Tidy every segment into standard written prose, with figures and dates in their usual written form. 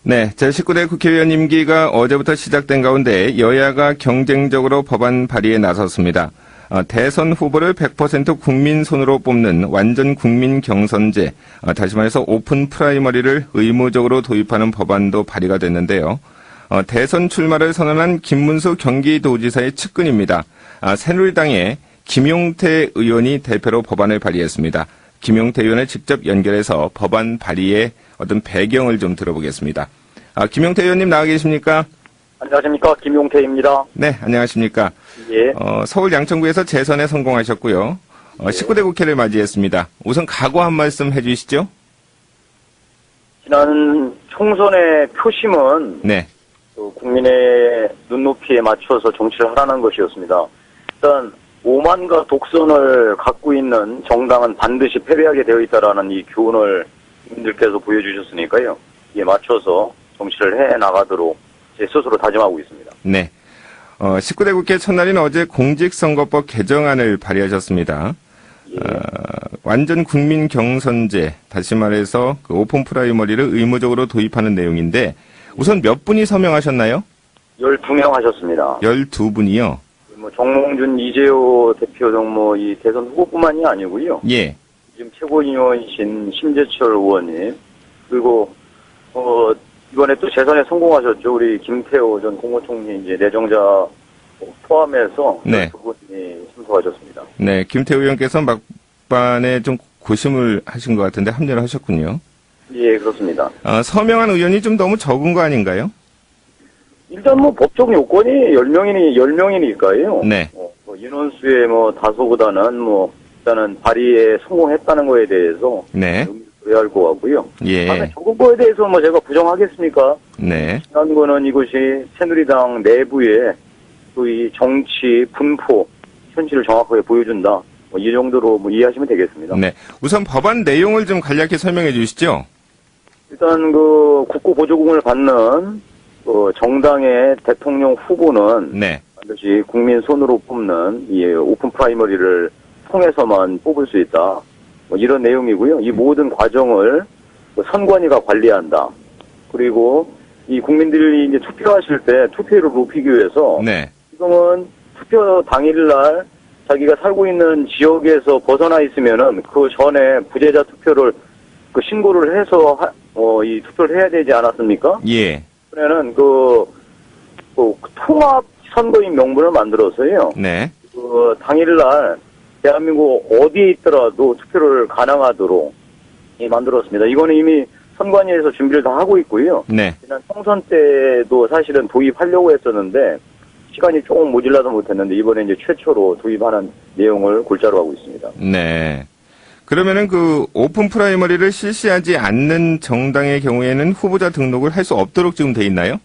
네, 제19대 국회의원 임기가 어제부터 시작된 가운데 여야가 경쟁적으로 법안 발의에 나섰습니다. 대선 후보를 100% 국민 손으로 뽑는 완전 국민 경선제, 다시 말해서 오픈 프라이머리를 의무적으로 도입하는 법안도 발의가 됐는데요. 대선 출마를 선언한 김문수 경기도지사의 측근입니다. 새누리당의 김용태 의원이 대표로 법안을 발의했습니다. 김용태 의원을 직접 연결해서 법안 발의의 어떤 배경을 좀 들어보겠습니다. 김용태 의원님 나와 계십니까? 안녕하십니까. 김용태입니다. 네, 안녕하십니까. 예. 서울 양천구에서 재선에 성공하셨고요. 19대 국회를 맞이했습니다. 우선 각오 한 말씀 해주시죠. 지난 총선의 표심은 네. 국민의 눈높이에 맞춰서 정치를 하라는 것이었습니다. 일단 오만과 독선을 갖고 있는 정당은 반드시 패배하게 되어 있다라는 이 교훈을 국민들께서 보여주셨으니까요. 이에 맞춰서 정치를 해나가도록 제 스스로 다짐하고 있습니다. 네. 19대 국회 첫날인 어제 공직선거법 개정안을 발의하셨습니다. 예. 완전 국민 경선제, 다시 말해서 그 오픈 프라이머리를 의무적으로 도입하는 내용인데 우선 몇 분이 서명하셨나요? 12명 하셨습니다. 12분이요? 정몽준, 이재호 대표 등 이 대선 후보뿐만이 아니고요. 예. 지금 최고위원이신 심재철 의원님, 그리고 이번에 또 재선에 성공하셨죠. 우리 김태호 전 국무총리 이제 내정자 포함해서 네. 12분이 참석하셨습니다. 네, 김태우 의원께서 막판에 좀 고심을 하신 것 같은데 합류를 하셨군요. 예, 그렇습니다. 서명한 의원이 좀 너무 적은 거 아닌가요? 일단 법적 요건이 10명이니까요. 네. 인원수의 다소보다는 일단은 발의에 성공했다는 거에 대해서 네. 해야 할 것 같고요. 예. 다음에 적은 거에 대해서 제가 부정하겠습니까? 네. 중요한 거는 이것이 새누리당 내부의 이 정치 분포 현실을 정확하게 보여준다. 이 정도로 이해하시면 되겠습니다. 네. 우선 법안 내용을 좀 간략히 설명해 주시죠. 일단 국고 보조금을 받는 정당의 대통령 후보는 네. 반드시 국민 손으로 뽑는 이 오픈 프라이머리를 통해서만 뽑을 수 있다. 이런 내용이고요. 이 모든 과정을 선관위가 관리한다. 그리고 이 국민들이 이제 투표하실 때 투표율을 높이기 위해서 네. 지금은 투표 당일날 자기가 살고 있는 지역에서 벗어나 있으면은 그 전에 부재자 투표를 신고를 해서 이 투표를 해야 되지 않았습니까? 예. 그러면은 통합 선거인 명분을 만들어서요. 네. 당일날 대한민국 어디에 있더라도 투표를 가능하도록 만들었습니다. 이거는 이미 선관위에서 준비를 다 하고 있고요. 네. 지난 총선 때도 사실은 도입하려고 했었는데 시간이 조금 모질라서 못했는데 이번에 이제 최초로 도입하는 내용을 골자로 하고 있습니다. 네. 그러면은 오픈 프라이머리를 실시하지 않는 정당의 경우에는 후보자 등록을 할 수 없도록 지금 돼 있나요?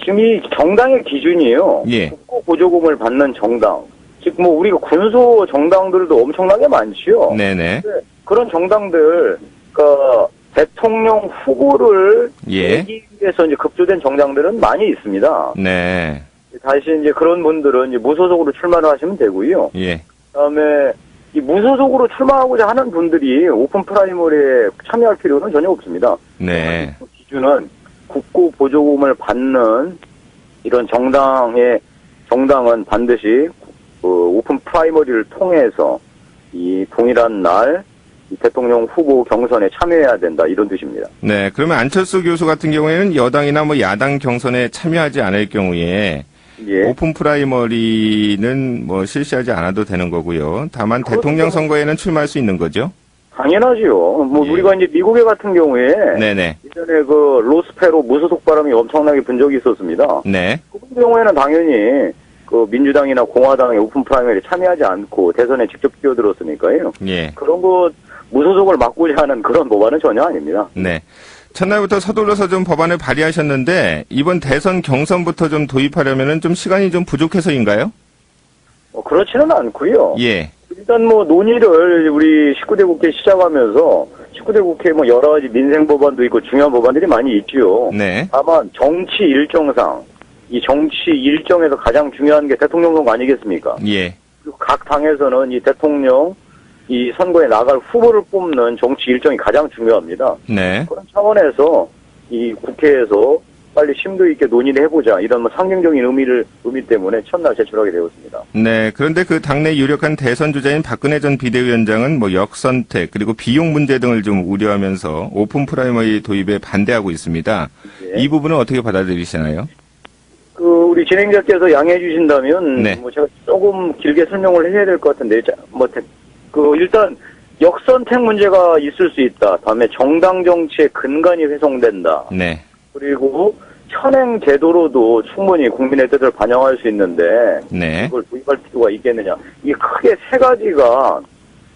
지금 이 정당의 기준이요. 예. 국고 보조금을 받는 정당. 즉 우리가 군소 정당들도 엄청나게 많지요. 네네. 그런 정당들 대통령 후보를 내기 위해서 이제 급조된 정당들은 많이 있습니다. 네. 다시 이제 그런 분들은 이제 무소속으로 출마를 하시면 되고요. 예. 그다음에 이 무소속으로 출마하고자 하는 분들이 오픈 프라이머리에 참여할 필요는 전혀 없습니다. 네. 그 기준은 국고 보조금을 받는 이런 정당은 반드시 오픈 프라이머리를 통해서 이 동일한 날 이 대통령 후보 경선에 참여해야 된다 이런 뜻입니다. 네, 그러면 안철수 교수 같은 경우에는 여당이나 야당 경선에 참여하지 않을 경우에 예. 오픈 프라이머리는 실시하지 않아도 되는 거고요. 다만 대통령 선거에는 출마할 수 있는 거죠? 당연하지요. 예. 우리가 이제 미국에 같은 경우에 네네. 예전에 로스페로 무소속 바람이 엄청나게 분 적이 있었습니다. 네. 그 경우에는 당연히 민주당이나 공화당의 오픈 프라이머리 참여하지 않고 대선에 직접 뛰어들었으니까요. 예. 그런 무소속을 막고자 하는 그런 법안은 전혀 아닙니다. 네. 첫날부터 서둘러서 좀 법안을 발의하셨는데 이번 대선 경선부터 좀 도입하려면은 좀 시간이 좀 부족해서인가요? 그렇지는 않고요. 예. 일단 논의를 우리 19대 국회 시작하면서 19대 국회 여러 가지 민생 법안도 있고 중요한 법안들이 많이 있지요. 네. 다만 정치 일정상 이 정치 일정에서 가장 중요한 게 대통령 선거 아니겠습니까? 예. 그리고 각 당에서는 이 대통령 이 선거에 나갈 후보를 뽑는 정치 일정이 가장 중요합니다. 네. 그런 차원에서 이 국회에서 빨리 심도 있게 논의를 해보자 이런 뭐 상징적인 의미 때문에 첫날 제출하게 되었습니다. 네. 그런데 그 당내 유력한 대선 주자인 박근혜 전 비대위원장은 뭐 역선택 그리고 비용 문제 등을 좀 우려하면서 오픈 프라이머리 도입에 반대하고 있습니다. 예. 이 부분은 어떻게 받아들이시나요? 우리 진행자께서 양해해 주신다면 네. 뭐 제가 조금 길게 설명을 해야 될 것 같은데 일단 역선택 문제가 있을 수 있다. 다음에 정당 정치의 근간이 훼손된다. 네. 그리고 현행 제도로도 충분히 국민의 뜻을 반영할 수 있는데 네. 그걸 도입할 필요가 있겠느냐. 이게 크게 세 가지가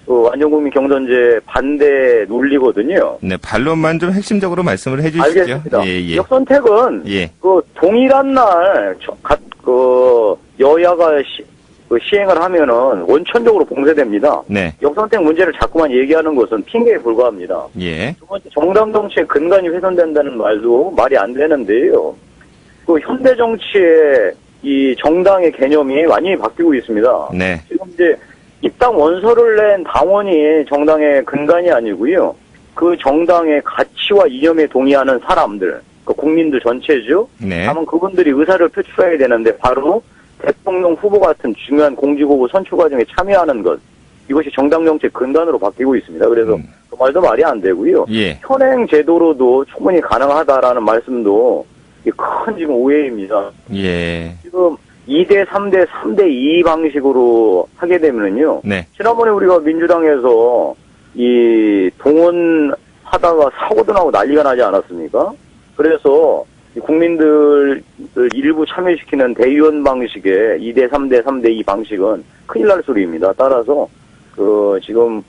완전국민 경선제 반대 논리거든요. 네. 반론만 좀 핵심적으로 말씀을 해주시죠. 알겠습니다. 예, 예. 역선택은 예. 동일한 날 여야가 시행을 하면은 원천적으로 봉쇄됩니다. 네. 역선택 문제를 자꾸만 얘기하는 것은 핑계에 불과합니다. 예. 두 번째, 정당 정치의 근간이 훼손된다는 말도 말이 안 되는데요. 현대 정치의 이 정당의 개념이 완전히 바뀌고 있습니다. 네. 지금 이제 입당 원서를 낸 당원이 정당의 근간이 아니고요. 그 정당의 가치와 이념에 동의하는 사람들, 국민들 전체죠. 네. 다만 그분들이 의사를 표출해야 되는데 바로 대통령 후보 같은 중요한 공직후보 선출 과정에 참여하는 것. 이것이 정당 정치의 근간으로 바뀌고 있습니다. 그래서 그 말도 말이 안 되고요. 예. 현행 제도로도 충분히 가능하다라는 말씀도 큰 지금 오해입니다. 예. 지금 2대 3대 3대 2 방식으로 하게 되면은요. 네. 지난번에 우리가 민주당에서 이 동원하다가 사고도 나고 난리가 나지 않았습니까? 그래서 국민들 일부 참여시키는 대의원 방식의 2대 3대 3대 2 방식은 큰일 날 소리입니다. 따라서 지금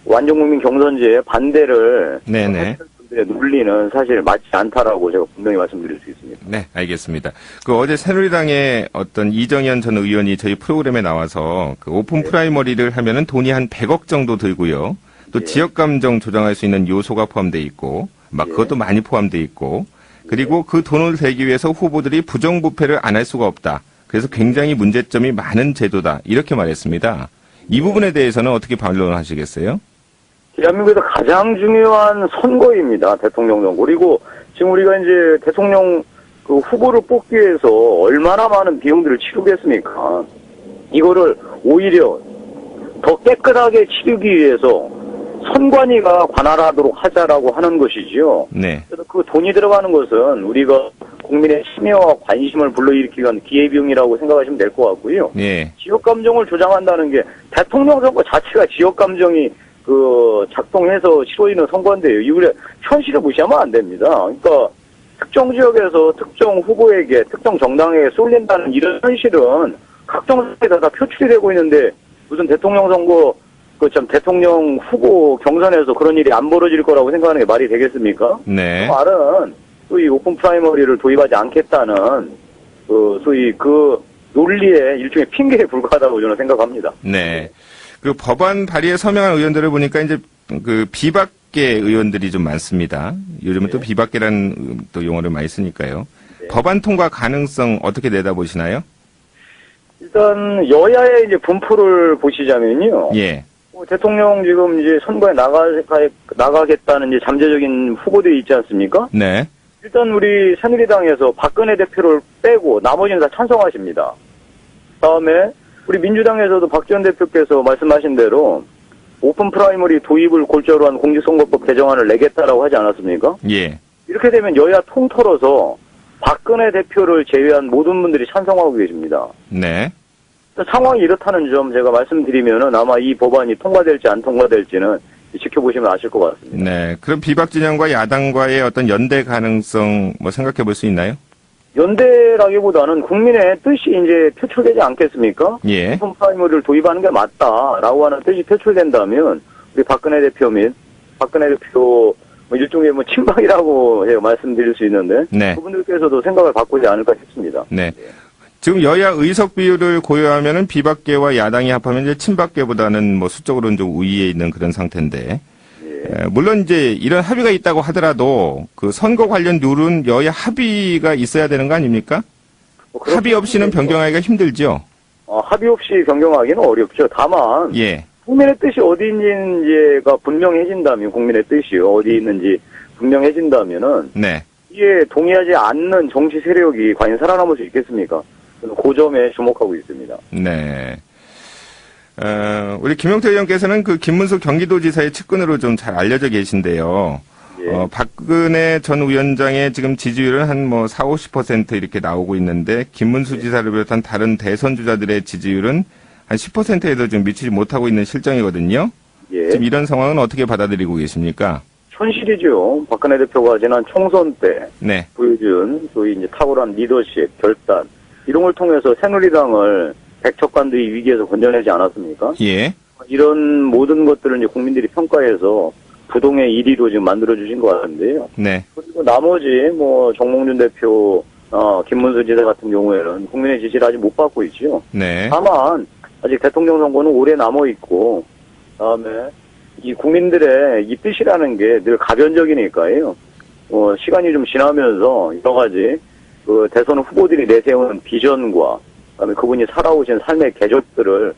완전국민 경선제에 반대를 네네. 분들의 논리는 사실 맞지 않다라고 제가 분명히 말씀드릴 수 있습니다. 네, 알겠습니다. 어제 새누리당의 어떤 이정현 전 의원이 저희 프로그램에 나와서 오픈 프라이머리를 하면은 돈이 한 100억 정도 들고요. 또 지역 감정 조정할 수 있는 요소가 포함되어 있고, 그것도 많이 포함되어 있고, 그리고 그 돈을 대기 위해서 후보들이 부정부패를 안 할 수가 없다. 그래서 굉장히 문제점이 많은 제도다. 이렇게 말했습니다. 이 부분에 대해서는 어떻게 반론하시겠어요? 대한민국에서 가장 중요한 선거입니다. 대통령 선거. 그리고 지금 우리가 이제 대통령 후보를 뽑기 위해서 얼마나 많은 비용들을 치르겠습니까? 이거를 오히려 더 깨끗하게 치르기 위해서 선관위가 관할하도록 하자라고 하는 것이지요. 네. 그래서 그 돈이 들어가는 것은 우리가 국민의 참여와 관심을 불러일으키기 위한 기회비용이라고 생각하시면 될 것 같고요. 예. 지역 감정을 조장한다는 게 대통령 선거 자체가 지역 감정이 작동해서 치러지는 선거인데요. 이걸 현실을 무시하면 안 됩니다. 그러니까 특정 지역에서 특정 후보에게 특정 정당에게 쏠린다는 이런 현실은 각 정당에다 다 표출이 되고 있는데 무슨 대통령 선거 대통령 후보 경선에서 그런 일이 안 벌어질 거라고 생각하는 게 말이 되겠습니까? 네. 그 말은 또 이 오픈 프라이머리를 도입하지 않겠다는 소위 논리의 일종의 핑계에 불과하다고 저는 생각합니다. 네. 법안 발의에 서명한 의원들을 보니까 이제 비박계 의원들이 좀 많습니다. 요즘은 또 비박계라는 또 용어를 많이 쓰니까요. 네. 법안 통과 가능성 어떻게 내다보시나요? 일단 여야의 이제 분포를 보시자면요. 예. 대통령 지금 이제 선거에 나가겠다는 이제 잠재적인 후보들이 있지 않습니까? 네. 일단 우리 새누리당에서 박근혜 대표를 빼고 나머지는 다 찬성하십니다. 다음에 우리 민주당에서도 박지원 대표께서 말씀하신 대로 오픈 프라이머리 도입을 골자로 한 공직선거법 개정안을 내겠다라고 하지 않았습니까? 예. 이렇게 되면 여야 통틀어서 박근혜 대표를 제외한 모든 분들이 찬성하고 계십니다. 네. 상황이 이렇다는 점 제가 말씀드리면은 아마 이 법안이 통과될지 안 통과될지는 지켜보시면 아실 것 같습니다. 네. 그럼 비박 진영과 야당과의 어떤 연대 가능성 생각해 볼 수 있나요? 연대라기보다는 국민의 뜻이 이제 표출되지 않겠습니까? 예. 오픈 프라이머리를 도입하는 게 맞다라고 하는 뜻이 표출된다면 우리 박근혜 대표 및 박근혜 대표 일종의 친박이라고 제가 말씀드릴 수 있는데 네. 그분들께서도 생각을 바꾸지 않을까 싶습니다. 네. 지금 여야 의석 비율을 고려하면은 비박계와 야당이 합하면 이제 친박계보다는 수적으로는 좀 우위에 있는 그런 상태인데, 물론 이제 이런 합의가 있다고 하더라도 선거 관련 룰은 여야 합의가 있어야 되는 거 아닙니까? 합의 없이는 변경하기가 힘들죠. 합의 없이 변경하기는 어렵죠. 다만 예. 국민의 뜻이 어디 있는지가 분명해진다면 국민의 뜻이 어디 있는지 분명해진다면은 네. 이에 동의하지 않는 정치 세력이 과연 살아남을 수 있겠습니까? 저는 그 점에 주목하고 있습니다. 네. 우리 김용태 의원께서는 그 김문수 경기도지사의 측근으로 좀 잘 알려져 계신데요. 예. 박근혜 전 위원장의 지금 지지율은 한 뭐 40, 50% 이렇게 나오고 있는데 김문수 지사를 비롯한 다른 대선 주자들의 지지율은 한 10%에도 좀 미치지 못하고 있는 실정이거든요. 예. 지금 이런 상황은 어떻게 받아들이고 계십니까? 현실이죠. 박근혜 대표가 지난 총선 때 네. 보여준 소위 이제 탁월한 리더십, 결단 이런 걸 통해서 새누리당을 백척간두의 위기에서 건져내지 않았습니까? 예. 이런 모든 것들을 이제 국민들이 평가해서 부동의 1위로 지금 만들어주신 것 같은데요. 네. 그리고 나머지 뭐 정몽준 대표, 김문수 지사 같은 경우에는 국민의 지지를 아직 못 받고 있죠. 네. 다만 아직 대통령 선거는 오래 남아 있고, 다음에 이 국민들의 이 뜻이라는 게 늘 가변적이니까요. 시간이 좀 지나면서 여러 가지 그 대선 후보들이 내세우는 비전과 그다음에 그분이 살아오신 삶의 궤적들을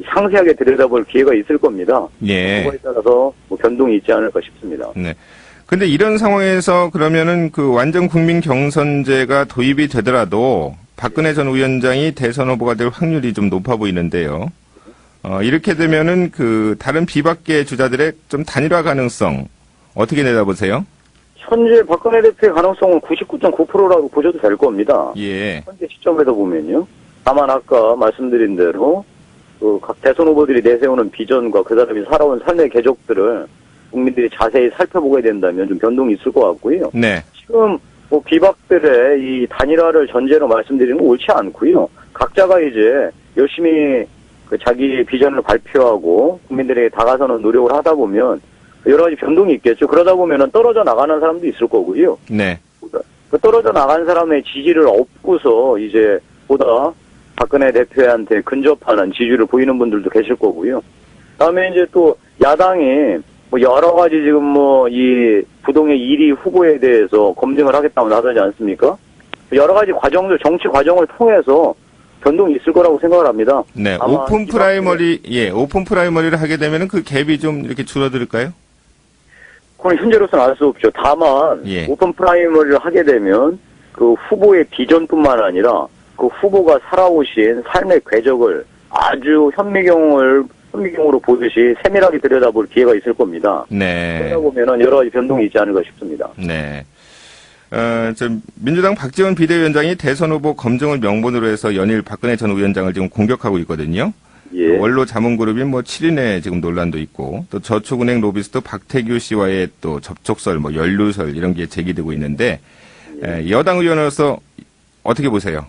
상세하게 들여다볼 기회가 있을 겁니다. 예. 그거에 따라서 뭐 변동이 있지 않을까 싶습니다. 네. 근데 이런 상황에서 그러면은 그 완전 국민 경선제가 도입이 되더라도 박근혜 전 위원장이 대선 후보가 될 확률이 좀 높아 보이는데요. 이렇게 되면은 그 다른 비박계 주자들의 좀 단일화 가능성 어떻게 내다보세요? 현재 박근혜 대표의 가능성은 99.9%라고 보셔도 될 겁니다. 예. 현재 시점에서 보면요. 다만 아까 말씀드린 대로 각 대선 후보들이 내세우는 비전과 그 사람이 살아온 삶의 궤적들을 국민들이 자세히 살펴보게 된다면 좀 변동이 있을 것 같고요. 네. 지금 뭐 비박들의 이 단일화를 전제로 말씀드리는 건 옳지 않고요. 각자가 이제 열심히 그 자기 비전을 발표하고 국민들에게 다가서는 노력을 하다 보면 여러 가지 변동이 있겠죠. 그러다 보면은 떨어져 나가는 사람도 있을 거고요. 네. 그 떨어져 나간 사람의 지지를 얻고서 이제 보다 박근혜 대표한테 근접하는 지지를 보이는 분들도 계실 거고요. 다음에 이제 또 야당이 뭐 여러 가지 지금 뭐 이 부동의 1위 후보에 대해서 검증을 하겠다고 나서지 않습니까? 여러 가지 과정들, 정치 과정을 통해서 변동이 있을 거라고 생각을 합니다. 네. 오픈 프라이머리를 하게 되면은 그 갭이 좀 이렇게 줄어들까요? 그건 현재로서는 알 수 없죠. 다만 예. 오픈 프라이머리를 하게 되면 그 후보의 비전뿐만 아니라 그 후보가 살아오신 삶의 궤적을 아주 현미경으로 보듯이 세밀하게 들여다볼 기회가 있을 겁니다. 네. 그러다 보면은 여러 가지 변동이 있지 않을까 싶습니다. 네. 민주당 박지원 비대위원장이 대선 후보 검증을 명분으로 해서 연일 박근혜 전 위원장을 지금 공격하고 있거든요. 예. 원로 자문그룹인 뭐 7인의 지금 논란도 있고 또 저축은행 로비스트 박태규 씨와의 또 접촉설, 뭐 연루설 이런 게 제기되고 있는데 여당 의원으로서 어떻게 보세요?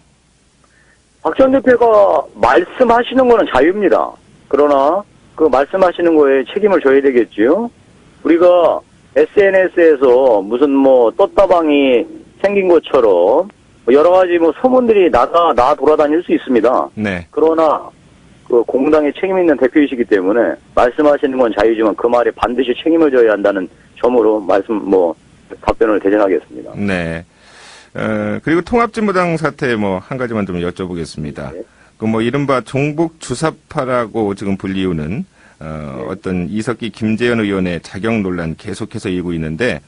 박 전 대표가 말씀하시는 거는 자유입니다. 그러나 그 말씀하시는 거에 책임을 져야 되겠지요. 우리가 SNS에서 무슨 뭐 떴다방이 생긴 것처럼 여러 가지 뭐 소문들이 나 돌아다닐 수 있습니다. 네. 그러나 그 공당에 책임 있는 대표이시기 때문에 말씀하시는 건 자유지만 그 말에 반드시 책임을 져야 한다는 점으로 답변을 대전하겠습니다. 네. 그리고 통합진보당 사태 뭐 한 가지만 좀 여쭤보겠습니다. 네. 그 뭐 이른바 종북 주사파라고 지금 불리우는 어떤 이석기 김재현 의원의 자격 논란 계속해서 일고 있는데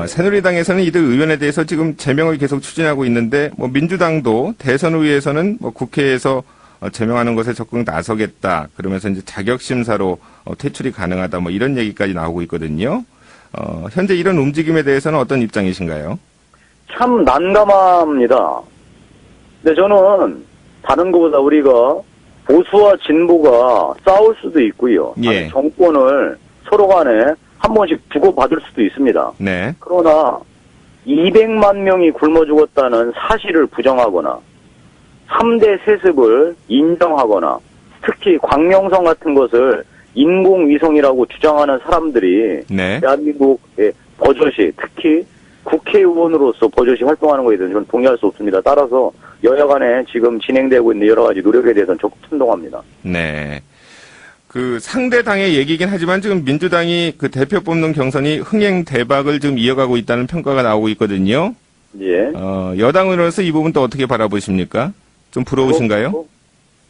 새누리당에서는 이들 의원에 대해서 지금 제명을 계속 추진하고 있는데 뭐 민주당도 대선의회에서는 뭐 국회에서 제명하는 것에 적극 나서겠다. 그러면서 이제 자격 심사로 퇴출이 가능하다. 뭐 이런 얘기까지 나오고 있거든요. 현재 이런 움직임에 대해서는 어떤 입장이신가요? 참 난감합니다. 근데 저는 다른 것보다 우리가 보수와 진보가 싸울 수도 있고요. 예. 아니, 정권을 서로 간에 한 번씩 주고받을 수도 있습니다. 네. 그러나 200만 명이 굶어 죽었다는 사실을 부정하거나 3대 세습을 인정하거나 특히 광명성 같은 것을 인공위성이라고 주장하는 사람들이 네. 대한민국의 버젓이 특히 국회의원으로서 버젓이 활동하는 것에 대해서는 저는 동의할 수 없습니다. 따라서 여야 간에 지금 진행되고 있는 여러 가지 노력에 대해서는 적극 찬동합니다. 네. 그 상대 당의 얘기긴 하지만 지금 민주당이 그 대표 뽑는 경선이 흥행 대박을 지금 이어가고 있다는 평가가 나오고 있거든요. 예. 여당으로서 이 부분 또 어떻게 바라보십니까? 좀 부러우신가요?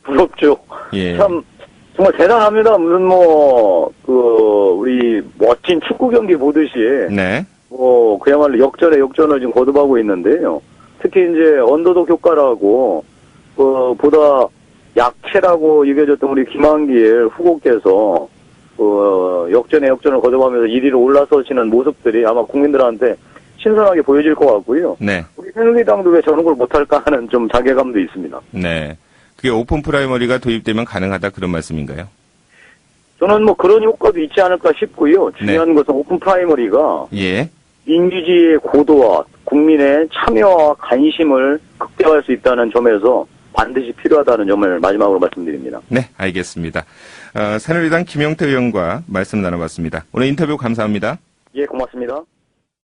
부럽죠. 예. 참 정말 대단합니다. 무슨 우리 멋진 축구 경기 보듯이 네. 그야말로 역전에 역전을 지금 거듭하고 있는데요. 특히 이제 언더독 효과라고, 보다 약체라고 여겨졌던 우리 김한길 후보께서, 역전에 역전을 거듭하면서 1위로 올라서시는 모습들이 아마 국민들한테 신선하게 보여질 것 같고요. 네. 우리 새누리당도 왜 저런 걸 못할까 하는 좀 자괴감도 있습니다. 네. 그게 오픈 프라이머리가 도입되면 가능하다 그런 말씀인가요? 저는 그런 효과도 있지 않을까 싶고요. 중요한 것은 오픈 프라이머리가 예. 민주주의의 고도와 국민의 참여와 관심을 극대화할 수 있다는 점에서 반드시 필요하다는 점을 마지막으로 말씀드립니다. 네, 알겠습니다. 새누리당 김용태 의원과 말씀 나눠봤습니다. 오늘 인터뷰 감사합니다. 예, 고맙습니다.